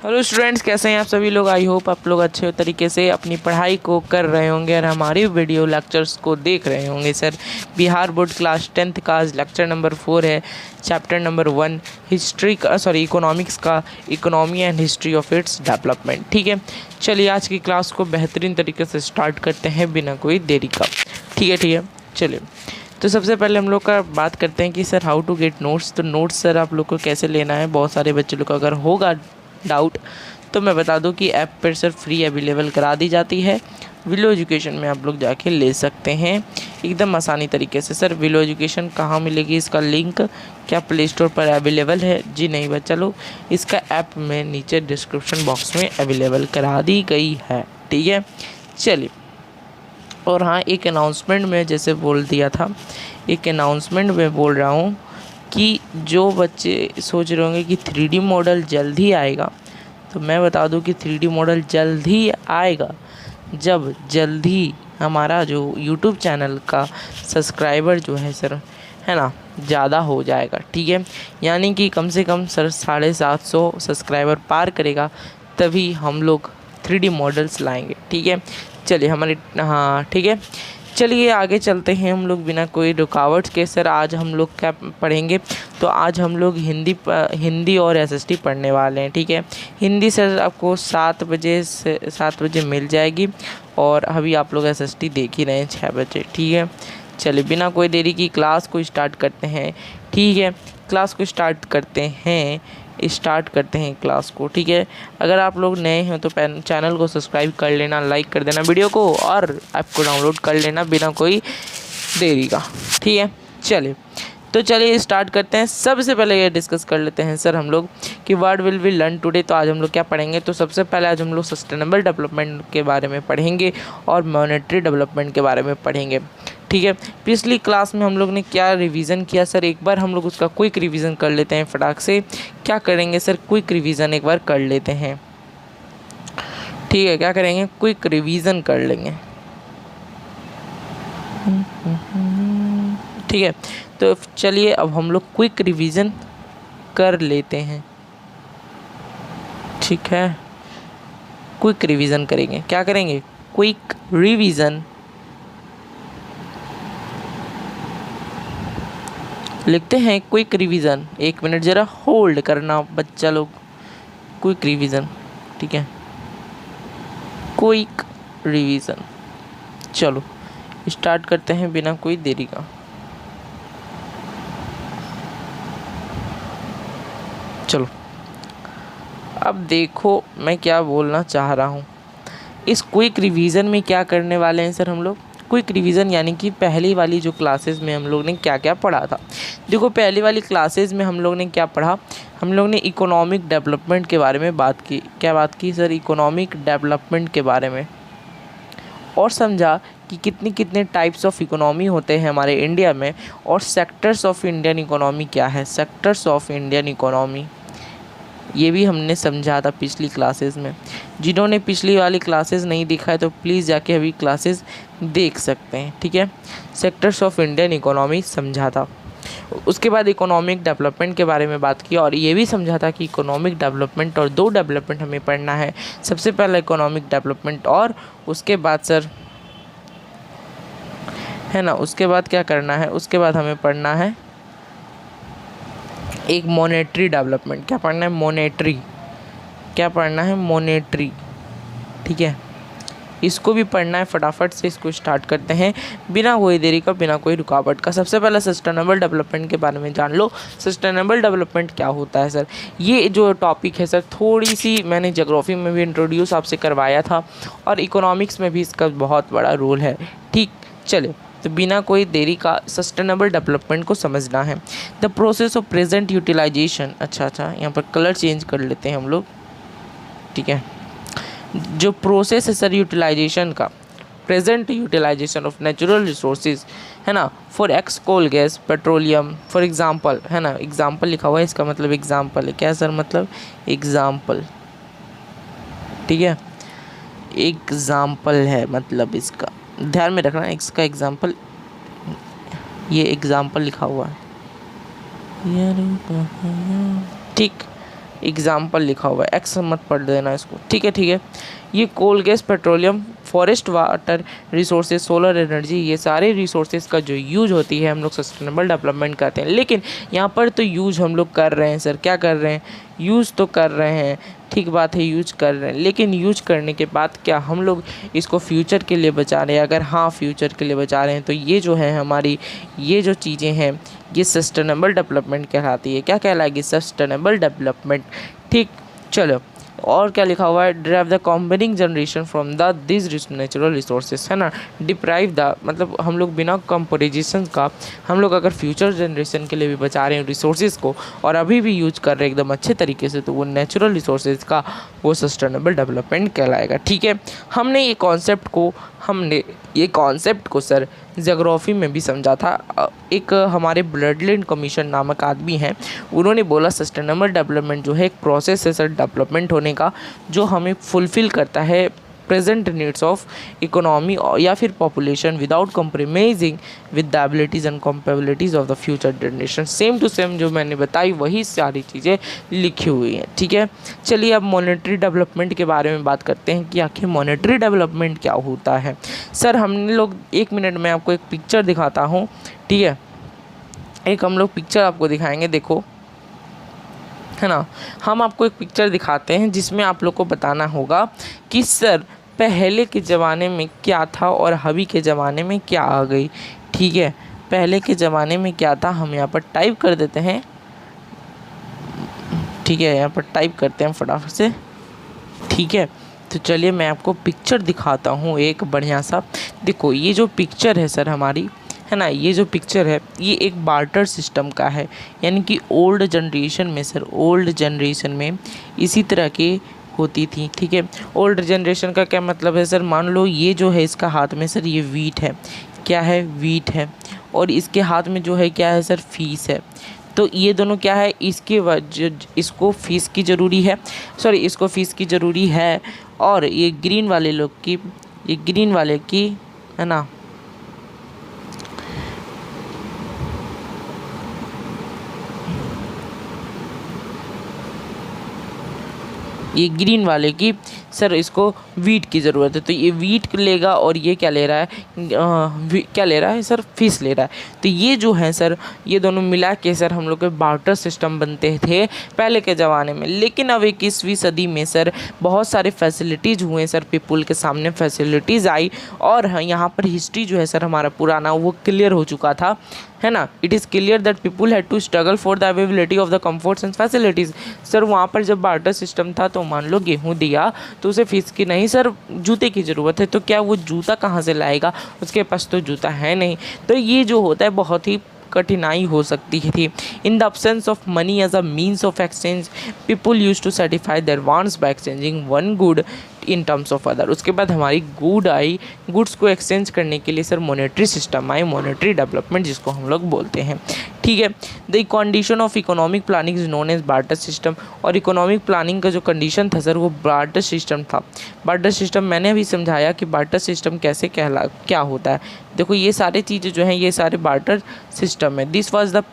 Hello students, कैसे हैं आप सभी लोग। आई होप आप लोग अच्छे तरीके से अपनी पढ़ाई को कर रहे होंगे और हमारी वीडियो लेक्चर्स को देख रहे होंगे। Sir Bihar board class 10th का आज लेक्चर नंबर 4 है, चैप्टर नंबर 1 हिस्ट्री का इकोनॉमिक्स का, economy and history of its development. ठीक है, चलिए आज की क्लास को बेहतरीन तरीके से स्टार्ट करते हैं बिना कोई देरी का। ठीक है, चलिए। तो सबसे पहले हम लोग का बात करते हैं कि sir how to get notes. तो नोट्स सर आप लोग को कैसे लेना है। बहुत सारे बच्चे लोग को अगर होगा डाउट तो मैं बता दूं कि ऐप पर सर फ्री अवेलेबल करा दी जाती है। विलो एजुकेशन में आप लोग जाके ले सकते हैं एकदम आसानी तरीके से। सर विलो एजुकेशन कहाँ मिलेगी, इसका लिंक क्या प्ले स्टोर पर अवेलेबल है? जी नहीं बच्चा लोग, इसका ऐप में नीचे डिस्क्रिप्शन बॉक्स में अवेलेबल करा दी गई है। ठीक है, चलिए। और हाँ, एक अनाउंसमेंट में जैसे बोल दिया था, एक अनाउंसमेंट में बोल रहा हूँ कि जो बच्चे सोच रहे होंगे कि 3D मॉडल जल्द ही आएगा, तो मैं बता दूं कि 3D मॉडल जल्द ही आएगा जब जल्द ही हमारा जो YouTube चैनल का सब्सक्राइबर जो है सर, है ना, ज़्यादा हो जाएगा। ठीक है, यानी कि कम से कम सर 750 सब्सक्राइबर पार करेगा तभी हम लोग 3D मॉडल्स लाएंगे। ठीक है, चलिए हमारे, हाँ ठीक है, चलिए आगे चलते हैं हम लोग बिना कोई रुकावट के। सर आज हम लोग क्या पढ़ेंगे, तो आज हम लोग हिंदी और एसएसटी पढ़ने वाले हैं। ठीक है, हिंदी सर आपको 7 बजे मिल जाएगी और अभी आप लोग एसएसटी देख ही रहे हैं 6 बजे। ठीक है, चलिए बिना कोई देरी की क्लास को स्टार्ट करते हैं। ठीक है, क्लास को स्टार्ट करते हैं क्लास को। ठीक है, अगर आप लोग नए हैं तो चैनल को सब्सक्राइब कर लेना, लाइक कर देना वीडियो को और ऐप को डाउनलोड कर लेना बिना कोई देरी का। ठीक है, चलिए तो चलिए स्टार्ट करते हैं। सबसे पहले ये डिस्कस कर लेते हैं सर हम लोग कि what will we learn today. तो आज हम लोग क्या पढ़ेंगे, तो सबसे पहले आज हम लोग सस्टेनेबल डेवलपमेंट के बारे में पढ़ेंगे और मॉनेटरी डेवलपमेंट के बारे में पढ़ेंगे। ठीक है, पिछली क्लास में हम लोग ने क्या रिवीजन किया सर, एक बार हम लोग उसका क्विक रिवीजन कर लेते हैं फटाक से। क्या करेंगे सर, क्विक रिवीजन एक बार कर लेते हैं। ठीक है, क्या करेंगे, क्विक रिवीजन कर लेंगे। ठीक है, तो चलिए अब हम लोग क्विक रिवीजन कर लेते हैं। ठीक है, क्विक रिवीजन करेंगे। क्या करेंगे, क्विक रिवीजन। लिखते हैं क्विक रिवीजन। 1 मिनट ज़रा होल्ड करना बच्चा लोग। क्विक रिवीजन, ठीक है, क्विक रिवीजन। चलो स्टार्ट करते हैं बिना कोई देरी का। चलो अब देखो मैं क्या बोलना चाह रहा हूँ। इस क्विक रिवीजन में क्या करने वाले हैं सर हम लोग, क्विक रिवीजन यानी कि पहली वाली जो क्लासेस में हम लोग ने क्या क्या पढ़ा था। देखो पहली वाली क्लासेस में हम लोग ने क्या पढ़ा, हम लोग ने इकोनॉमिक डेवलपमेंट के बारे में बात की। क्या बात की सर, इकोनॉमिक डेवलपमेंट के बारे में, और समझा कि कितने कितने टाइप्स ऑफ इकोनॉमी होते हैं हमारे इंडिया में, और सेक्टर्स ऑफ इंडियन इकोनॉमी क्या है, सेक्टर्स ऑफ इंडियन इकोनॉमी ये भी हमने समझा था पिछली क्लासेस में। जिन्होंने पिछली वाली क्लासेस नहीं देखा है तो प्लीज़ जाके अभी क्लासेस देख सकते हैं। ठीक है, सेक्टर्स ऑफ इंडियन इकोनॉमी समझा था। उसके बाद इकोनॉमिक डेवलपमेंट के बारे में बात की और ये भी समझा था कि इकोनॉमिक डेवलपमेंट और 2 डेवलपमेंट हमें पढ़ना है। सबसे पहला इकोनॉमिक डेवलपमेंट और उसके बाद सर, है ना, उसके बाद क्या करना है, उसके बाद हमें पढ़ना है एक मॉनेटरी डेवलपमेंट। क्या पढ़ना है, मॉनेटरी। क्या पढ़ना है, मॉनेटरी। ठीक है, इसको भी पढ़ना है। फटाफट से इसको स्टार्ट करते हैं बिना कोई देरी का, बिना कोई रुकावट का। सबसे पहले सस्टेनेबल डेवलपमेंट के बारे में जान लो। सस्टेनेबल डेवलपमेंट क्या होता है सर, ये जो टॉपिक है सर, थोड़ी सी मैंने ज्योग्राफी में भी इंट्रोड्यूस आपसे करवाया था और इकोनॉमिक्स में भी इसका बहुत बड़ा रोल है। ठीक, चलो तो बिना कोई देरी का सस्टेनेबल डेवलपमेंट को समझना है। The process of present utilisation. अच्छा, यहाँ पर कलर चेंज कर लेते हैं हम लोग। ठीक है, जो प्रोसेस है सर यूटिलाइजेशन का, present utilisation of natural resources, है ना, for ex coal gas petroleum for example, है ना, एग्जांपल लिखा हुआ है, इसका मतलब एग्जांपल है। क्या सर मतलब, एग्जांपल। ठीक है, एग्जांपल है मतलब इसका, ध्यान में रखना इसका एग्जांपल, ये एग्जांपल लिखा हुआ है। ठीक, एग्जाम्पल लिखा हुआ है, एक्स मत पढ़ देना इसको, ठीक है ठीक है। ये coal, gas, petroleum, forest, water resources, solar energy, ये सारे रिसोर्सेज का जो यूज होती है हम लोग सस्टेनेबल डेवलपमेंट करते हैं। लेकिन यहाँ पर तो यूज हम लोग कर रहे हैं सर, क्या कर रहे हैं, यूज़ तो कर रहे हैं, ठीक बात है, यूज कर रहे हैं, लेकिन यूज करने के बाद क्या हम लोग इसको फ्यूचर के लिए बचा रहे हैं? अगर हाँ फ्यूचर के लिए बचा रहे हैं तो ये जो है हमारी ये जो चीज़ें हैं ये सस्टेनेबल डेवलपमेंट कहलाती है। क्या कहलाएगी? सस्टेनेबल डेवलपमेंट, ठीक। चलो और क्या लिखा हुआ है, drive the combining generation from the this natural resources, है ना। डिप्राइव द मतलब हम लोग बिना कंपोजिशन का हम लोग अगर फ्यूचर जनरेशन के लिए भी बचा रहे हैं रिसोर्सेज को और अभी भी यूज कर रहे हैं एकदम अच्छे तरीके से, तो वो नेचुरल रिसोर्सेज का वो सस्टेनेबल डेवलपमेंट कहलाएगा, ठीक है। हमने ये कॉन्सेप्ट को सर ज्योग्राफी में भी समझा था। एक हमारे ब्लडलैंड कमीशन नामक आदमी हैं, उन्होंने बोला सस्टेनेबल डेवलपमेंट जो है एक प्रोसेस है सर डेवलपमेंट होने का, जो हमें फुलफ़िल करता है प्रेजेंट नीड्स ऑफ इकोनॉमी या फिर population without compromising with the abilities and capabilities of the future generation. Same to same जो मैंने बताई वही सारी चीज़ें लिखी हुई हैं, ठीक है। चलिए अब मॉनेटरी डेवलपमेंट के बारे में बात करते हैं कि आखिर मॉनेटरी डेवलपमेंट क्या होता है। सर हमने लोग 1 मिनट में आपको एक पिक्चर दिखाता हूँ, ठीक है। एक हम लोग पिक्चर आपको दिखाएंगे, देखो, है ना। हम आपको एक पिक्चर दिखाते हैं जिसमें आप लोग को बताना होगा कि सर पहले के ज़माने में क्या था और अभी के ज़माने में क्या आ गई, ठीक है। पहले के ज़माने में क्या था हम यहाँ पर टाइप कर देते हैं, ठीक है, यहाँ पर टाइप करते हैं फटाफट से, ठीक है। तो चलिए मैं आपको पिक्चर दिखाता हूँ एक बढ़िया सा। देखो ये जो पिक्चर है सर हमारी, है ना, ये जो पिक्चर है ये एक बार्टर सिस्टम का है, यानी कि ओल्ड जनरेशन में सर, ओल्ड जनरेशन में इसी तरह की होती थी, ठीक है। ओल्ड जनरेशन का क्या मतलब है सर, मान लो ये जो है इसका हाथ में सर ये वीट है, क्या है, वीट है, और इसके हाथ में जो है क्या है सर, फीस है। तो ये दोनों क्या है, इसको फीस की ज़रूरी है, सॉरी इसको फीस की ज़रूरी है, और ये ग्रीन वाले लोग की, ये ग्रीन वाले की, है ना, ये ग्रीन वाले की सर इसको वीट की ज़रूरत है, तो ये वीट लेगा और ये क्या ले रहा है, क्या ले रहा है सर, फीस ले रहा है। तो ये जो है सर ये दोनों मिला के सर हम लोग के बार्टर सिस्टम बनते थे पहले के ज़माने में। लेकिन अब 21वीं सदी में सर बहुत सारे फैसिलिटीज़ हुए सर, पीपुल के सामने फैसिलिटीज़ आई, और यहाँ पर हिस्ट्री जो है सर हमारा पुराना वो क्लियर हो चुका था, है ना। It is clear that people had to struggle for the availability of the comforts and facilities. Sir वहाँ पर जब बार्टर सिस्टम था तो मान लो गेहूँ दिया तो उसे फीस की नहीं सर, जूते की ज़रूरत है, तो क्या वो जूता कहाँ से लाएगा, उसके पास तो जूता है नहीं। तो ये जो होता है बहुत ही कठिनाई हो सकती थी। In the absence of money as a means of exchange people use to satisfy their wants by exchanging one good in terms of other. उसके बाद हमारी गुड आई, गुड्स को एक्सचेंज करने के लिए sir monetary system I, monetary development जिसको हम लोग बोलते हैं, ठीक है। The condition of economic planning is known as barter system, और इकोनॉमिक प्लानिंग का जो कंडीशन था सर वो बार्टर सिस्टम था। बार्टर सिस्टम मैंने अभी समझाया कि बार्टर सिस्टम कैसे क्या होता है। देखो ये सारी चीज़ें जो हैं ये सारे बार्टर सिस्टम है। This was the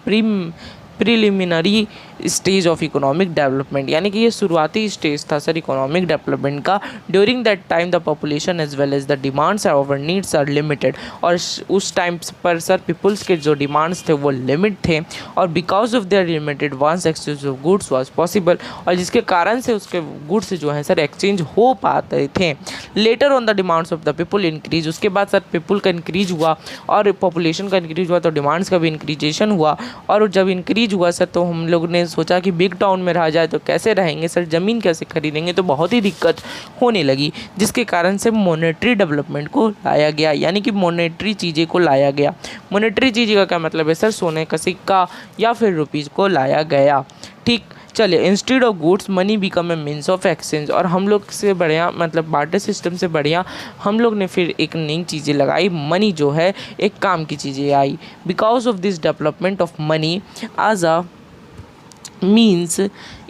preliminary stage of economic development, यानी कि ये शुरुआती स्टेज था सर इकोनॉमिक डेवलपमेंट का। During that time the population as well as the demands और नीड्स आर लिमिटेड, और उस टाइम पर सर पीपल्स के जो डिमांड्स थे वो लिमिट थे, और because of their limited once exchange of goods was possible, और जिसके कारण से उसके गुड्स जो है सर एक्सचेंज हो पाते थे। Later on the demands of the people increase, उसके बाद सर पीपल का इंक्रीज हुआ और पॉपुलेशन का इंक्रीज हुआ तो डिमांड्स का भी इंक्रीजेशन हुआ, और जब इंक्रीज हुआ सर तो हम लोग ने सोचा कि बिग टाउन में रहा जाए तो कैसे रहेंगे सर, ज़मीन कैसे खरीदेंगे, तो बहुत ही दिक्कत होने लगी, जिसके कारण से मॉनेटरी डेवलपमेंट को लाया गया, यानी कि मॉनेटरी चीज़ें को लाया गया। मॉनेटरी चीज़ें का क्या मतलब है सर, सोने का सिक्का या फिर रुपीज़ को लाया गया, ठीक। चलिए instead of goods money become A means of exchange, और हम लोग से बढ़िया मतलब बार्टर सिस्टम से बढ़िया हम लोग ने फिर एक नई चीज़ें लगाई, मनी जो है एक काम की चीज़ें आई। Because of this development of money as a means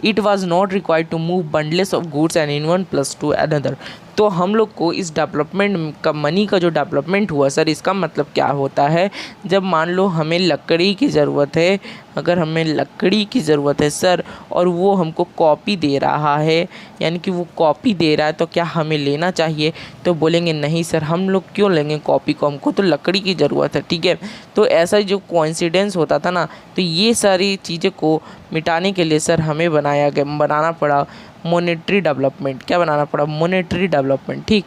it was not required to move bundles of goods and in one place to another। तो हम लोग को इस डेवलपमेंट का मनी का जो डेवलपमेंट हुआ सर, इसका मतलब क्या होता है, जब मान लो हमें लकड़ी की ज़रूरत है, अगर हमें लकड़ी की ज़रूरत है सर और वो हमको कॉपी दे रहा है, यानी कि वो कॉपी दे रहा है, तो क्या हमें लेना चाहिए? तो बोलेंगे नहीं सर, हम लोग क्यों लेंगे कॉपी को, हमको तो लकड़ी की ज़रूरत है। ठीक है, तो ऐसा जो कोइंसिडेंस होता था ना, तो ये सारी चीज़ें को मिटाने के लिए सर हमें बनाना पड़ा मॉनेटरी डेवलपमेंट। क्या बनाना पड़ा? Monetary development. ठीक,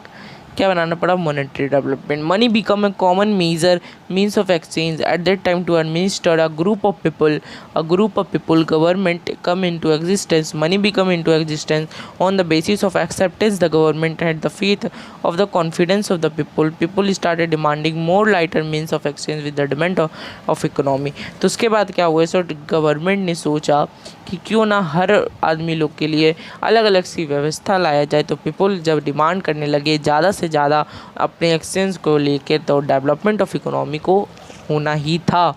क्या बनाना पड़ा? Monetary development. Money become a common measure means of exchange at that time to administer a group of people government come into existence. Money become into existence on the basis of acceptance. The government had the faith of the confidence of the people started demanding more lighter means of exchange with the demand of economy. तो उसके बाद क्या हुआ sir, government ने सोचा कि क्यों ना हर आदमी लोग के लिए अलग अलग सी व्यवस्था लाया जाए। तो पीपल जब डिमांड करने लगे ज़्यादा से ज़्यादा अपने एक्सचेंज को लेकर, तो डेवलपमेंट ऑफ इकोनॉमी को होना ही था।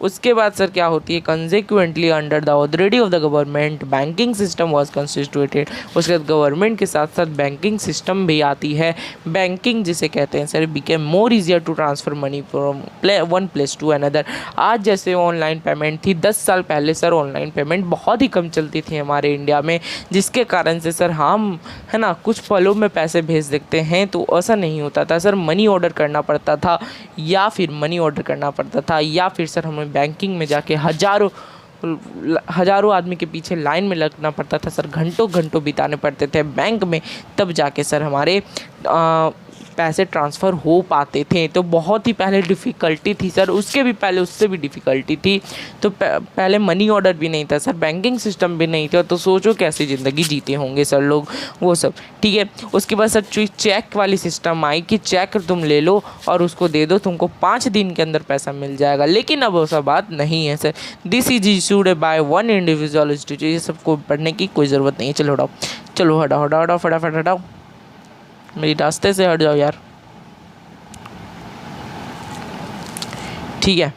उसके बाद सर क्या होती है, consequently under the authority of the government banking system was constituted. उसके बाद गवर्नमेंट के साथ साथ बैंकिंग सिस्टम भी आती है। बैंकिंग जिसे कहते हैं sir, became more easier to transfer money from one place to another. आज जैसे ऑनलाइन पेमेंट थी, 10 साल पहले सर ऑनलाइन पेमेंट बहुत ही कम चलती थी हमारे इंडिया में, जिसके कारण से सर हम है ना कुछ पलों में पैसे भेज देते हैं। तो ऐसा नहीं होता था सर, मनी ऑर्डर करना पड़ता था, या फिर सर हमें बैंकिंग में जाके हजारों आदमी के पीछे लाइन में लगना पड़ता था सर, घंटों घंटों बिताने पड़ते थे बैंक में, तब जाके सर हमारे पैसे ट्रांसफ़र हो पाते थे। तो बहुत ही पहले डिफ़िकल्टी थी सर, उससे भी डिफ़िकल्टी थी। तो पहले मनी ऑर्डर भी नहीं था सर, बैंकिंग सिस्टम भी नहीं था। तो सोचो कैसी ज़िंदगी जीते होंगे सर लोग, वो सब। ठीक है, उसके बाद सर चेक वाली सिस्टम आई कि चेक तुम ले लो और उसको दे दो, तुमको 5 दिन के अंदर पैसा मिल जाएगा। लेकिन अब ऐसा बात नहीं है sir, this is issued by one individual institute. ये सबको पढ़ने की कोई ज़रूरत नहीं है। चलो हटाओ फटाफट हटाओ, मेरी रास्ते से हट जाओ यार। ठीक है,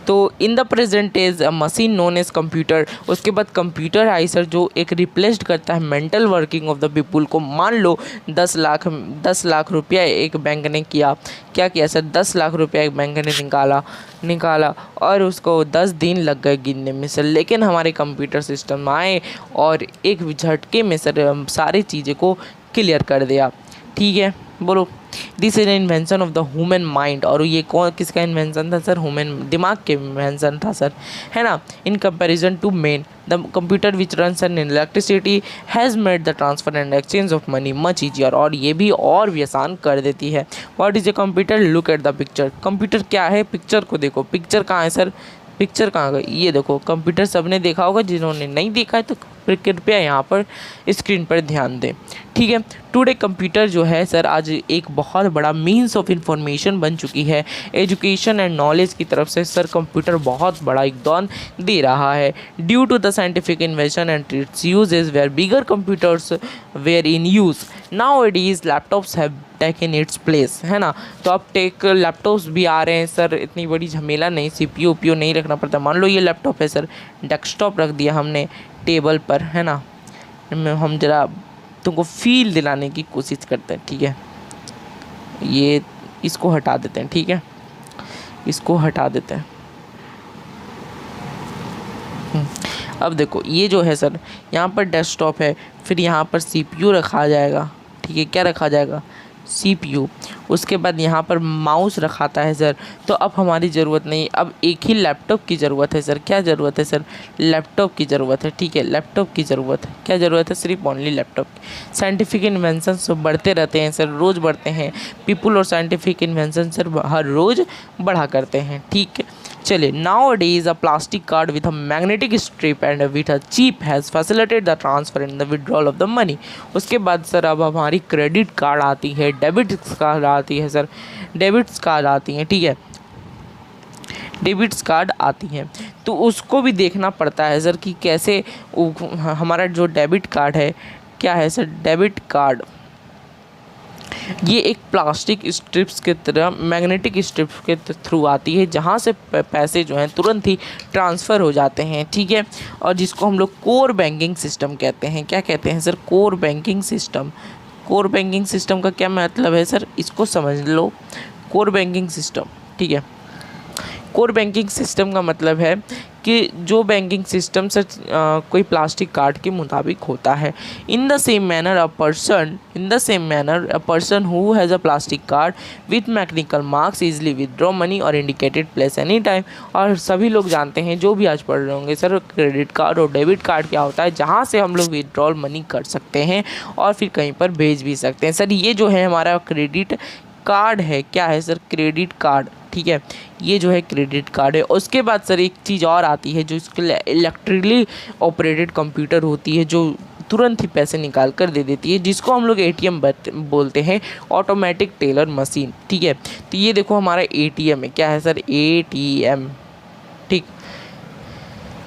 तो in the present is a machine known as computer. उसके बाद कंप्यूटर आई सर, जो एक रिप्लेस्ड करता है mental working of the people को। मान लो 10 लाख रुपया एक बैंक ने क्या किया सर, 10 लाख रुपया एक बैंक ने निकाला और उसको 10 दिन लग गए गिनने में सर। लेकिन हमारे कंप्यूटर सिस्टम आए और एक झटके में सर सारी चीज़ें को क्लियर कर दिया। ठीक है, बोलो, this is invention of the human mind. और ये किसका इन्वेंशन था सर? ह्यूमन दिमाग के इन्वेंशन था सर, है ना। In comparison to men the computer which runs an electricity has made the transfer and exchange of money much easier. और ये भी और भी आसान कर देती है। What is a computer? Look at the picture. Computer क्या है? पिक्चर को देखो। पिक्चर कहाँ है सर? पिक्चर कहाँ गई? ये देखो, कंप्यूटर सबने देखा होगा, जिन्होंने नहीं देखा है तो कृपया यहाँ पर स्क्रीन पर ध्यान दें। ठीक है, टुडे कंप्यूटर जो है सर आज एक बहुत बड़ा मीन्स ऑफ इंफॉर्मेशन बन चुकी है। एजुकेशन एंड नॉलेज की तरफ से सर कंप्यूटर बहुत बड़ा योगदान दे रहा है। Due to the scientific invention and its uses where bigger computers were in use, nowadays laptops have taken its place, है ना। तो अब लैपटॉप्स भी आ रहे हैं सर, इतनी बड़ी झमेला नहीं, CPU नहीं रखना पड़ता। मान लो ये लैपटॉप है सर, डेस्कटॉप रख दिया हमने टेबल पर, है ना। हम जरा तुमको फील दिलाने की कोशिश करते हैं। ठीक है, ये इसको हटा देते हैं। ठीक है, इसको हटा देते हैं। अब देखो, ये जो है सर, यहाँ पर डेस्कटॉप है, फिर यहाँ पर CPU रखा जाएगा। ठीक है, क्या रखा जाएगा? CPU। उसके बाद यहाँ पर माउस रखाता है सर। तो अब हमारी ज़रूरत नहीं, अब एक ही लैपटॉप की ज़रूरत है सर। क्या ज़रूरत है सर? लैपटॉप की ज़रूरत है। ठीक है, लैपटॉप की ज़रूरत है। क्या ज़रूरत है? सिर्फ ओनली लैपटॉप। साइंटिफिक इन्वेंशन सब बढ़ते रहते हैं सर, रोज़ बढ़ते हैं। पीपल और साइंटिफिक इन्वेंशन सर हर रोज़ बढ़ा करते हैं। ठीक है, चलिए, now days a plastic card with a magnetic strip and with a chip has facilitated the transfer and the withdrawal of the money. उसके बाद सर अब हमारी क्रेडिट कार्ड आती है, डेबिट कार्ड आती है सर, डेबिट्स कार्ड आती हैं। ठीक है, डेबिट्स कार्ड आती हैं, तो उसको भी देखना पड़ता है सर कि कैसे हमारा जो डेबिट कार्ड है, क्या है सर? डेबिट कार्ड ये एक प्लास्टिक स्ट्रिप्स के तरह मैग्नेटिक स्ट्रिप्स के थ्रू आती है, जहाँ से पैसे जो हैं तुरंत ही ट्रांसफ़र हो जाते हैं। ठीक है, और जिसको हम लोग कोर बैंकिंग सिस्टम कहते हैं। क्या कहते हैं sir? Core banking system. Core banking system का क्या मतलब है सर, इसको समझ लो। कोर बैंकिंग सिस्टम, ठीक है, कोर बैंकिंग सिस्टम का मतलब है कि जो बैंकिंग सिस्टम से कोई प्लास्टिक कार्ड के मुताबिक होता है। In the same manner a person who has a plastic card with mechanical marks easily withdraw money और इंडिकेटेड प्लेस एनी टाइम। और सभी लोग जानते हैं, जो भी आज पढ़ रहे होंगे सर, क्रेडिट कार्ड और डेबिट कार्ड क्या होता है, जहाँ से हम लोग विदड्रॉल मनी कर सकते हैं और फिर कहीं पर भेज भी सकते हैं। सर ये जो है हमारा क्रेडिट कार्ड है, क्या है सर, क्रेडिट कार्ड, ठीक है, ये जो है क्रेडिट कार्ड है। उसके बाद सर एक चीज़ और आती है जो इसके इलेक्ट्रिकली ऑपरेटेड कंप्यूटर होती है, जो तुरंत ही पैसे निकाल कर दे देती है, जिसको हम लोग एटीएम बोलते हैं, ऑटोमेटिक टेलर मशीन, ठीक है। तो ये देखो हमारा एटीएम है, क्या है सर, एटीएम, ठीक,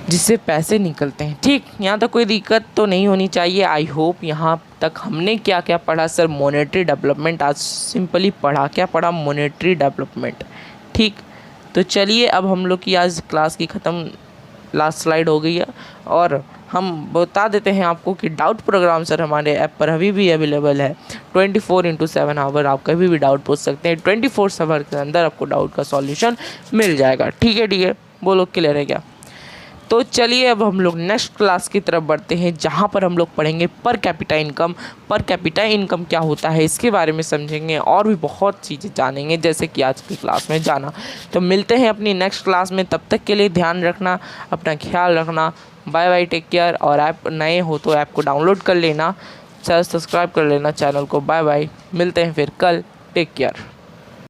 जिससे पैसे निकलते हैं। ठीक, यहाँ तक कोई दिक्कत तो नहीं होनी चाहिए। आई होप यहाँ तक हमने क्या क्या पढ़ा सर, मॉनेटरी डेवलपमेंट, आज सिंपली पढ़ा, क्या पढ़ा, मॉनेटरी डेवलपमेंट। ठीक, तो चलिए अब हम लोग की आज क्लास की ख़त्म, लास्ट स्लाइड हो गई है। और हम बता देते हैं आपको कि डाउट प्रोग्राम सर हमारे ऐप पर अभी भी अवेलेबल है 24/7 आवर। आप कभी भी डाउट पूछ सकते हैं, 24 आवर के अंदर आपको डाउट का सॉल्यूशन मिल जाएगा। ठीक है, बोलो क्लियर है क्या? तो चलिए अब हम लोग नेक्स्ट क्लास की तरफ बढ़ते हैं, जहाँ पर हम लोग पढ़ेंगे per capita income. Per capita income क्या होता है इसके बारे में समझेंगे और भी बहुत चीज़ें जानेंगे, जैसे कि आज की क्लास में जाना। तो मिलते हैं अपनी नेक्स्ट क्लास में, तब तक के लिए ध्यान रखना, अपना ख्याल रखना। Bye bye, take care. और ऐप नए हो तो ऐप को डाउनलोड कर लेना, सब्सक्राइब कर लेना चैनल को। बाय बाय, मिलते हैं फिर कल, टेक केयर।